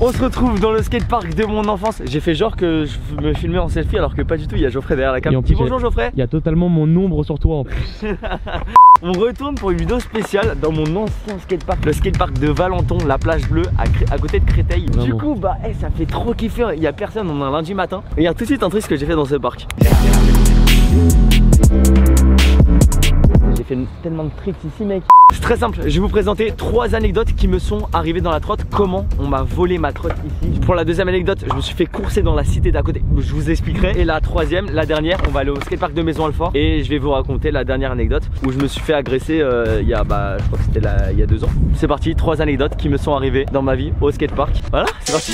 On se retrouve dans le skatepark de mon enfance. J'ai fait genre que je me filmais en selfie alors que pas du tout. Il y a Geoffrey derrière la caméra. Dis bonjour Geoffrey. Il y a totalement mon ombre sur toi en plus. On retourne pour une vidéo spéciale dans mon ancien skatepark, le skatepark de Valenton, la plage bleue à côté de Créteil. Vraiment. Du coup bah ça fait trop kiffer. Il y a personne, on est un lundi matin. Et il y a tout de suite un truc que j'ai fait dans ce parc. J'ai fait tellement de tricks ici mec. C'est très simple, je vais vous présenter 3 anecdotes qui me sont arrivées dans la trotte. Comment on m'a volé ma trotte ici. Pour la deuxième anecdote, je me suis fait courser dans la cité d'à côté. Je vous expliquerai. Et la troisième, la dernière, on va aller au skatepark de Maison-Alfort. Et je vais vous raconter la dernière anecdote où je me suis fait agresser il y a, je crois que c'était il y a 2 ans. C'est parti, 3 anecdotes qui me sont arrivées dans ma vie au skatepark. Voilà, c'est parti.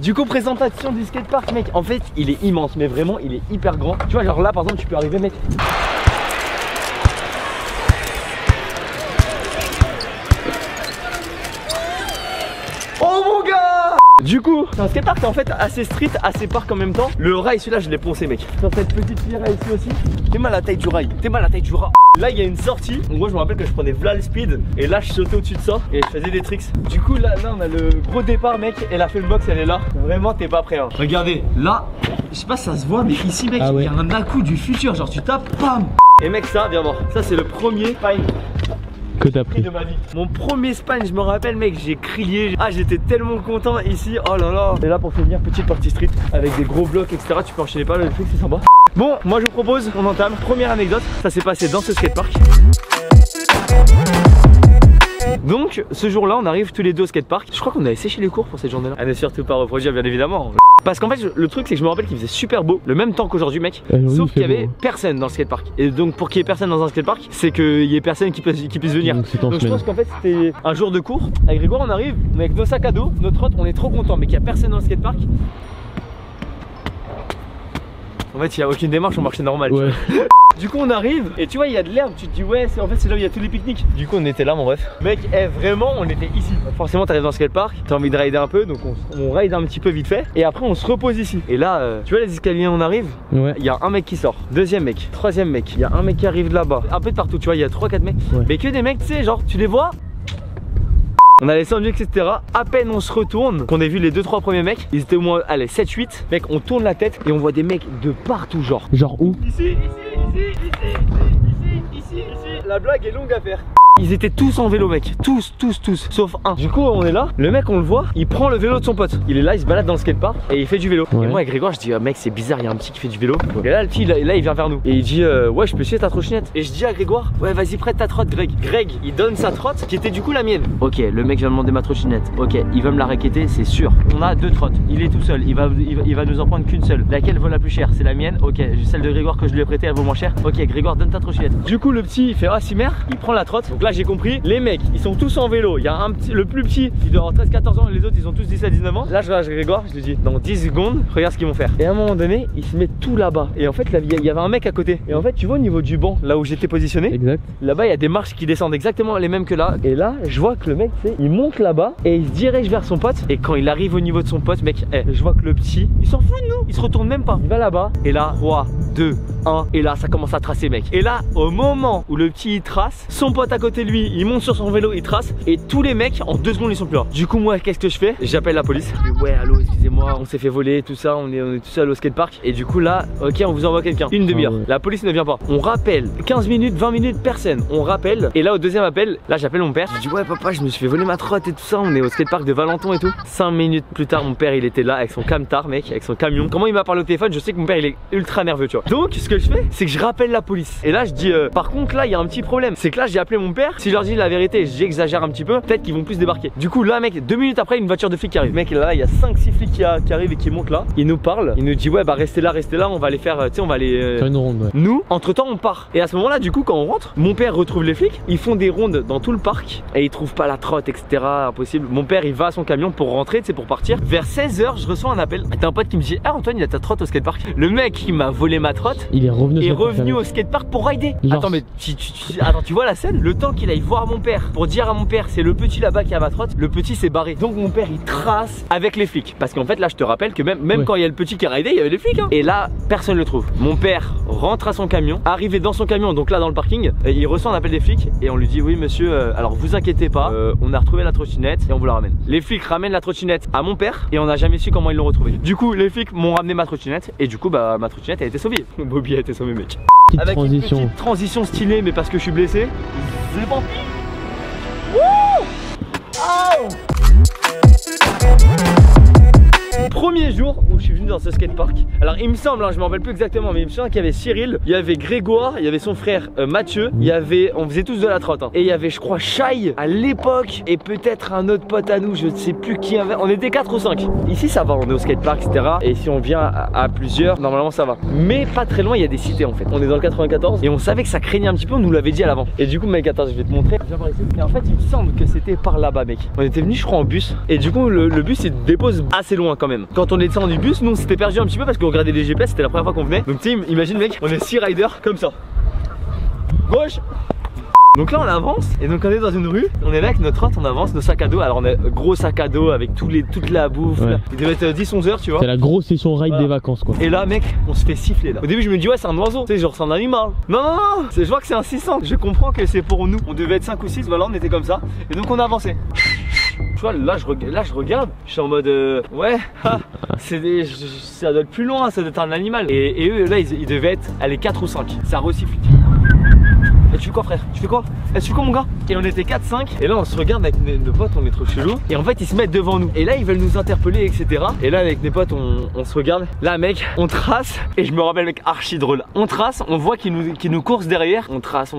Du coup, présentation du skatepark mec, en fait il est immense mais vraiment il est hyper grand. Tu vois genre là par exemple tu peux arriver mec. Oh mon gars! Du coup, c'est un skatepark en fait assez street, assez park en même temps. Le rail celui-là je l'ai poncé mec. Sur cette petite pierre ici aussi. T'es mal à la taille du rail, t'es mal à la taille du rail. Là il y a une sortie, en gros je me rappelle que je prenais v'là le speed et là je sautais au-dessus de ça et je faisais des tricks. Du coup là on a le gros départ mec et la box elle est là. Vraiment t'es pas prêt hein. Regardez, là, je sais pas si ça se voit mais ici mec il y a un à-coup du futur, genre tu tapes, bam. Et mec ça, viens voir, ça c'est le premier spine que t'as pris de ma vie. Mon premier spine, je me rappelle mec, j'ai crié. Ah j'étais tellement content ici, oh là là. Et là pour finir, petite partie street avec des gros blocs etc. Tu peux enchaîner pas le truc, c'est sympa. Bon, moi je vous propose, on entame. Première anecdote, ça s'est passé dans ce skatepark. Donc ce jour-là, on arrive tous les deux au skatepark. Je crois qu'on avait séché les cours pour cette journée-là. À ne surtout pas reproduire bien évidemment. Parce qu'en fait le truc c'est que je me rappelle qu'il faisait super beau, le même temps qu'aujourd'hui mec, sauf qu'il y avait personne dans le skatepark. Et donc pour qu'il y ait personne dans un skatepark, c'est qu'il y ait personne qui puisse venir. Donc je pense qu'en fait c'était un jour de cours. Avec Grégoire on arrive avec nos sacs à dos, notre trotte, on est trop content mais qu'il n'y a personne dans le skatepark. En fait il n'y a aucune démarche, on marchait normal. Ouais. Du coup on arrive et tu vois il y a de l'herbe, tu te dis ouais en fait c'est là où il y a tous les pique-niques. Du coup on était là mon ref. Mec vraiment on était ici. Forcément t'arrives dans le skatepark, t'as envie de rider un peu donc on ride un petit peu vite fait. Et après on se repose ici. Et là tu vois les escaliers on arrive, il y a un mec qui sort, deuxième mec, troisième mec, il y a un mec qui arrive là-bas. Un peu de partout tu vois il y a 3-4 mecs. Mais que des mecs tu sais genre tu les vois. On a descendu etc. À peine on se retourne, qu'on ait vu les 2-3 premiers mecs, ils étaient au moins allez 7-8. Mec on tourne la tête et on voit des mecs de partout genre. Genre où? Ici. La blague est longue à faire. Ils étaient tous en vélo mec, tous, sauf un. Du coup on est là, le mec on le voit, il prend le vélo de son pote. Il est là, il se balade dans le skatepark et il fait du vélo. Et moi avec Grégoire je dis mec c'est bizarre, il y a un petit qui fait du vélo. Et là le petit là il vient vers nous et il dit ouais je peux suivre ta trottinette. Et je dis à Grégoire ouais vas-y prête ta trotte Greg. Greg il donne sa trotte qui était du coup la mienne. Ok le mec vient demander ma trottinette, ok il va me la raqueter c'est sûr. On a 2 trottes, il est tout seul, il va nous en prendre qu'une seule. Laquelle vaut la plus chère? C'est la mienne, ok celle de Grégoire que je lui ai prêtée elle vaut moins cher. Ok Grégoire donne ta trottinette. Du coup le petit il fait ah si mère, il prend la trotte. Donc là j'ai compris, les mecs ils sont tous en vélo, il y a un petit, le plus petit il doit avoir 13-14 ans et les autres ils ont tous 17-19 ans. Là je regarde Grégoire, je lui dis dans 10 secondes regarde ce qu'ils vont faire. Et à un moment donné ils se mettent tout là-bas. Et en fait là il y avait un mec à côté. Et en fait tu vois au niveau du banc là où j'étais positionné, exact. Là-bas il y a des marches qui descendent exactement les mêmes que là. Et là je vois que le mec il monte là-bas et il se dirige vers son pote. Et quand il arrive au niveau de son pote mec je vois que le petit il s'en fout de nous, il se retourne même pas. Il va là-bas et là 3, 2, 1 et là ça commence à tracer mec. Et là au moment où le petit il trace, son pote à côté de lui il monte sur son vélo, il trace et tous les mecs en 2 secondes ils sont plus là. Du coup moi qu'est-ce que je fais? J'appelle la police. Ouais allô excusez-moi on s'est fait voler tout ça, on est tout seul au skatepark. Et du coup là ok on vous envoie quelqu'un. Une demi-heure, la police ne vient pas. On rappelle 15 minutes, 20 minutes, personne. On rappelle et là au deuxième appel, là j'appelle mon père. Je dis ouais papa je me suis fait voler ma trotte et tout ça, on est au skatepark de Valenton et tout. 5 minutes plus tard mon père il était là avec son camtar mec, avec son camion. Comment il m'a parlé au téléphone? Je sais que mon père il est ultra nerveux tu vois. Donc ce que je fais c'est que je rappelle la police. Et là je dis par contre là il y a un petit problème. C'est que là j'ai appelé mon père. Si je leur dis la vérité j'exagère un petit peu, peut-être qu'ils vont plus débarquer. Du coup là mec 2 minutes après une voiture de flic qui arrive. Mec là il y a 5-6 flics qui arrivent et qui montent là. Ils nous parlent, ils nous disent ouais bah restez là, on va aller faire, tu sais on va aller faire une ronde. Nous entre temps on part. Et à ce moment là du coup quand on rentre, mon père retrouve les flics. Ils font des rondes dans tout le parc et ils trouvent pas la trotte etc. Impossible. Mon père il va à son camion pour rentrer, tu sais pour partir. Vers 16 h je reçois un appel. T'as un pote qui me dit ah Antoine il a ta trotte au skatepark. Le mec qui m'a volé ma trotte, il est revenu au skatepark pour rider. Genre... Attends mais attends tu vois la scène? Le temps temps qu'il aille voir mon père pour dire à mon père c'est le petit là-bas qui a ma trotte, le petit s'est barré. Donc mon père il trace avec les flics. Parce qu'en fait là je te rappelle que même quand il y a le petit qui a raidé, il y avait les flics hein. Et là personne ne le trouve. Mon père rentre à son camion, arrivé dans son camion, donc là dans le parking, il reçoit un appel des flics et on lui dit oui monsieur, alors vous inquiétez pas, on a retrouvé la trottinette et on vous la ramène. Les flics ramènent la trottinette à mon père et on n'a jamais su comment ils l'ont retrouvée. Du coup les flics m'ont ramené ma trottinette et du coup bah ma trottinette a été sauvée. Bobby a été sauvé mec. Avec une petite transition stylée mais parce que je suis blessé. C'est bon. Oh. Premier jour où je suis venu dans ce skatepark. Alors il me semble, hein, je me rappelle plus exactement, mais il me semble qu'il y avait Cyril, il y avait Grégoire, il y avait son frère Mathieu, il y avait, on faisait tous de la trotte hein. Et il y avait je crois Shai à l'époque et peut-être un autre pote à nous, je ne sais plus qui avait. On était 4 ou 5. Ici ça va, on est au skatepark etc. Et si on vient à plusieurs, normalement ça va. Mais pas très loin il y a des cités en fait. On est dans le 94 et on savait que ça craignait un petit peu, on nous l'avait dit à l'avant. Et du coup mec attends je vais te montrer. Viens par ici. Et en fait il me semble que c'était par là-bas mec. On était venu je crois en bus. Et du coup le bus il te dépose assez loin quand même. Quand on est descendu du bus, nous on s'était perdu un petit peu parce qu'on regardait les GPS, c'était la première fois qu'on venait. Donc tu sais, imagine mec, on est 6 riders comme ça. Gauche. Donc là on avance et donc on est dans une rue, on est là avec notre trotte, on avance, nos sacs à dos. Alors on a gros sac à dos avec toute la bouffe là. Il devait être 10-11 heures tu vois. C'est la grosse session ride des vacances quoi. Et là mec on se fait siffler là. Au début je me dis ouais c'est un oiseau, tu sais genre c'est un animal. Non non non, je vois que c'est un 600. Je comprends que c'est pour nous, on devait être 5 ou 6, voilà on était comme ça. Et donc on a avancé. Tu vois là je regarde, je suis en mode ouais ça doit être plus loin, ça doit être un animal. Et eux là ils devaient être allez 4 ou 5, ça resiffle. Et tu fais quoi frère? Tu fais quoi? Tu fais quoi mon gars? Et on était 4-5 et là on se regarde avec nos potes, on est trop chelou. Et en fait ils se mettent devant nous et là ils veulent nous interpeller etc. Et là avec mes potes on se regarde. Là mec on trace et je me rappelle mec archi drôle. On trace, on voit qu'ils nous coursent derrière. On trace.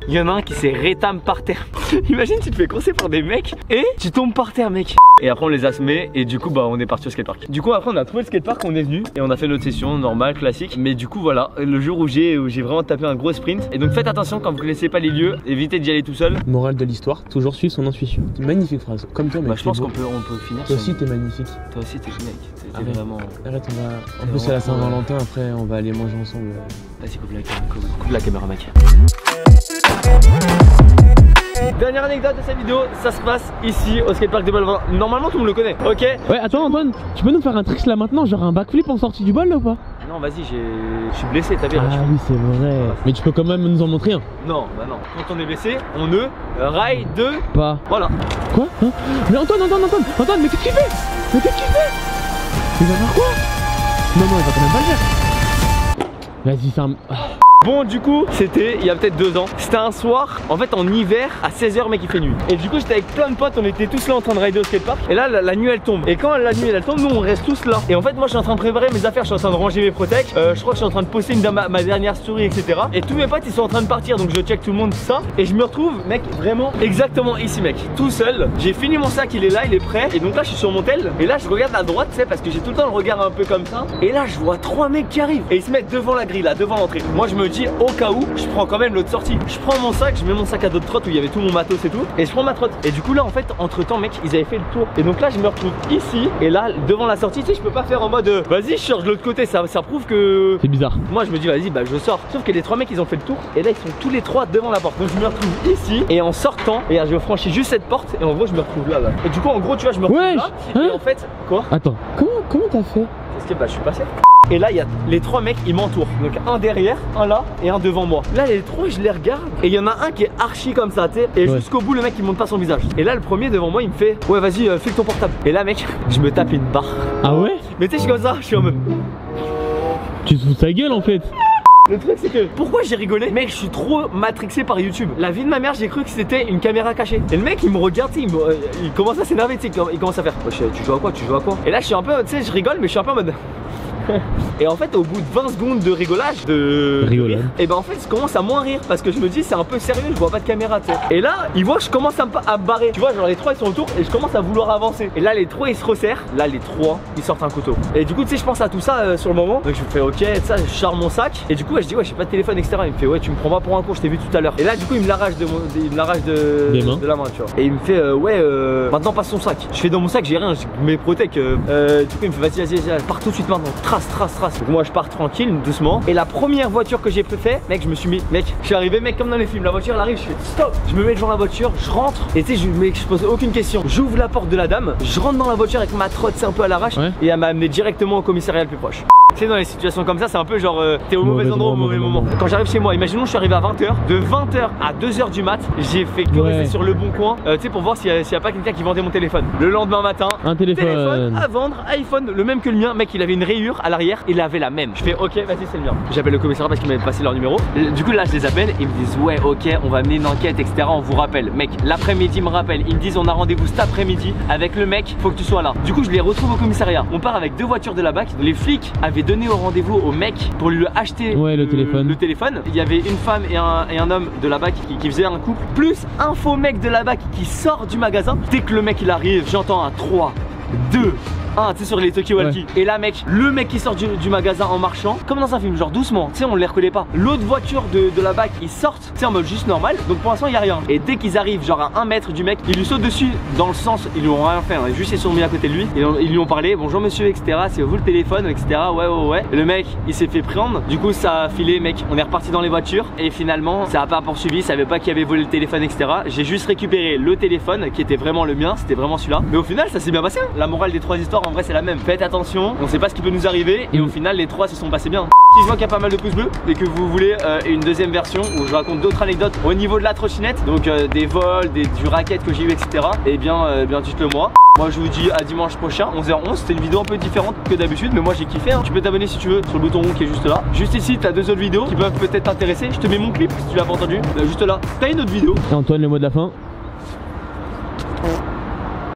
Il y en a un qui s'est rétame par terre. Imagine tu te fais courser par des mecs et tu tombes par terre mec. Et après on les a semés et du coup bah on est parti au skatepark. Du coup après on a trouvé le skatepark, on est venu et on a fait notre session normale, classique. Mais du coup voilà, le jour où j'ai vraiment tapé un gros sprint. Et donc faites attention quand vous connaissez pas les lieux, évitez d'y aller tout seul. Morale de l'histoire, toujours suivre son intuition. Magnifique phrase, comme toi mec. Bah je pense qu'on peut finir. Toi aussi t'es magnifique. Toi aussi t'es mec, t'es vraiment... Arrête on va... En plus c'est la Saint-Valentin, après on va aller manger ensemble. Vas-y coupe la caméra mec. Dernière anecdote de cette vidéo, ça se passe ici au skatepark de Belvin. Normalement tout le monde le connaît, ok? Ouais attends Antoine, tu peux nous faire un trick là maintenant, genre un backflip en sortie du bol là ou pas? Non vas-y, je suis blessé, t'as vu? Ah oui c'est vrai. Mais tu peux quand même nous en montrer un. Non, bah non. Quand on est blessé, on ne raille de pas. Voilà. Quoi hein? Mais Antoine, mais qu'est-ce qu'il fait? Il va faire quoi? Non, il va quand même pas le faire. Vas-y, ça... Bon du coup c'était il y a peut-être 2 ans. C'était un soir en fait en hiver à 16 h mec il fait nuit. Et du coup j'étais avec plein de potes, on était tous là en train de rider au skatepark. Et là la nuit elle tombe. Et quand la nuit elle tombe, nous on reste tous là. Et en fait moi je suis en train de préparer mes affaires, je suis en train de ranger mes protèques. Je crois que je suis en train de poster ma dernière story etc. Et tous mes potes ils sont en train de partir, donc je check tout le monde tout ça. Et je me retrouve mec vraiment exactement ici mec, tout seul. J'ai fini mon sac, il est là, il est prêt. Et donc là je suis sur mon tel. Et là je regarde à droite tu sais parce que j'ai tout le temps le regard un peu comme ça. Et là je vois 3 mecs qui arrivent. Et ils se mettent devant la grille là, devant l'entrée. Moi je me dis au cas où je prends quand même l'autre sortie. Je prends mon sac, je mets mon sac à dos de trotte où il y avait tout mon matos et tout. Et je prends ma trotte. Et du coup là en fait entre temps mec ils avaient fait le tour. Et donc là je me retrouve ici. Et là devant la sortie tu sais je peux pas faire en mode vas-y je cherche de l'autre côté. Ça prouve que c'est bizarre. Moi je me dis vas-y bah je sors. Sauf que les 3 mecs ils ont fait le tour. Et là ils sont tous les 3 devant la porte. Donc je me retrouve ici. Et en sortant, et je franchis juste cette porte. Et en gros je me retrouve là. Et du coup en gros tu vois je me retrouve là. Hein? Et en fait quoi? Attends, comment t'as fait? Parce que bah je suis passé. Et là il y a les 3 mecs ils m'entourent. Donc un derrière, un là et un devant moi. Là les 3 je les regarde. Et il y en a un qui est archi comme ça tu sais. Et jusqu'au bout le mec il monte pas son visage. Et là le premier devant moi il me fait ouais vas-y file ton portable. Et là mec je me tape une barre. Ah ouais? Mais tu sais je suis comme ça, je suis en mode... Tu te fous de sa gueule en fait. Le truc c'est que pourquoi j'ai rigolé? Mec je suis trop matrixé par YouTube. La vie de ma mère j'ai cru que c'était une caméra cachée. Et le mec il me regarde, il commence à s'énerver, tu sais, il commence à faire tu joues à quoi? Tu joues à quoi? Et là je suis un peu, tu sais je rigole mais je suis un peu en mode... Et en fait au bout de 20 secondes de rigolage et ben en fait je commence à moins rire parce que je me dis c'est un peu sérieux, je vois pas de caméra tu sais. Et là il voit que je commence à me barrer. Tu vois genre les 3 ils sont autour et je commence à vouloir avancer. Et là les 3 ils se resserrent. Là les 3 ils sortent un couteau. Et du coup tu sais je pense à tout ça sur le moment. Donc je me fais ok ça je charge mon sac. Et du coup je dis ouais j'ai pas de téléphone etc. Il me fait ouais tu me prends pas pour un con, je t'ai vu tout à l'heure. Et là du coup il me l'arrache de la main tu vois. Et il me fait ouais maintenant passe son sac. Je fais dans mon sac j'ai rien, j'ai mes protèques. Du coup il me fait vas-y pars tout de suite maintenant. trace. Donc moi je pars tranquille, doucement. Et la première voiture que j'ai fait, mec, je me suis mis, mec, je suis arrivé, mec, comme dans les films. La voiture elle arrive, je fais stop. Je me mets devant la voiture, je rentre. Et tu sais, je pose aucune question. J'ouvre la porte de la dame, je rentre dans la voiture avec ma trotte, c'est un peu à l'arrache. Ouais. Et elle m'a amené directement au commissariat le plus proche. Tu sais, dans les situations comme ça, c'est un peu genre t'es au mauvais endroit au mauvais moment. Quand j'arrive chez moi, imaginons je suis arrivé à 20h. De 20h à 2h du mat, j'ai fait que rester sur le bon coin, tu sais, pour voir s'il y a pas quelqu'un qui vendait mon téléphone. Le lendemain matin, un téléphone à vendre, iPhone, le même que le mien. Mec, il avait une rayure à l'arrière, il avait la même. Je fais ok, vas-y, c'est le mien. J'appelle le commissariat parce qu'il m'avait passé leur numéro. Du coup, là, je les appelle, ils me disent ouais, ok, on va mener une enquête, etc. On vous rappelle. Mec, l'après-midi, ils me rappellent. Ils me disent on a rendez-vous cet après-midi avec le mec, faut que tu sois là. Du coup, je les retrouve au commissariat. On part avec 2 voitures de la BAC. Les flics avaient donné au rendez-vous au mec pour lui acheter le téléphone. Il y avait une femme et un homme de la BAC qui faisait un couple, plus un faux mec de la BAC qui sort du magasin. Dès que le mec il arrive, j'entends un 3, 2, 1, tu sais, sur les talkie-walkie. Et là, mec, le mec qui sort du magasin en marchant, comme dans un film, genre doucement, tu sais, on les reconnaît pas. L'autre voiture de la BAC, ils sortent, tu sais, en mode juste normal. Donc pour l'instant, il y a rien. Et dès qu'ils arrivent, genre à 1 mètre du mec, ils lui sautent dessus dans le sens, ils lui ont rien fait, hein. Juste ils sont mis à côté de lui. Ils lui ont parlé, bonjour monsieur, etc. C'est vous le téléphone, etc. Ouais. Et le mec, il s'est fait prendre. Du coup, ça a filé, mec. On est reparti dans les voitures. Et finalement, ça a pas poursuivi. Il savait pas qui avait volé le téléphone, etc. J'ai juste récupéré le téléphone qui était vraiment le mien. C'était vraiment celui-là. Mais au final, ça s'est bien passé, hein. La morale des 3 histoires, en vrai, c'est la même. Faites attention, on sait pas ce qui peut nous arriver. Et au final, les 3 se sont passés bien. Si je vois qu'il y a pas mal de pouces bleus et que vous voulez une deuxième version où je raconte d'autres anecdotes au niveau de la trottinette, donc des vols, du racket que j'ai eu, etc. Et bien dites-le moi. Moi je vous dis à dimanche prochain 11h11. C'était une vidéo un peu différente que d'habitude, mais moi j'ai kiffé, hein. Tu peux t'abonner si tu veux sur le bouton rond qui est juste là. Juste ici t'as 2 autres vidéos qui peuvent peut-être t'intéresser. Je te mets mon clip si tu l'as pas entendu, juste là. T'as une autre vidéo. Et Antoine, le mot de la fin.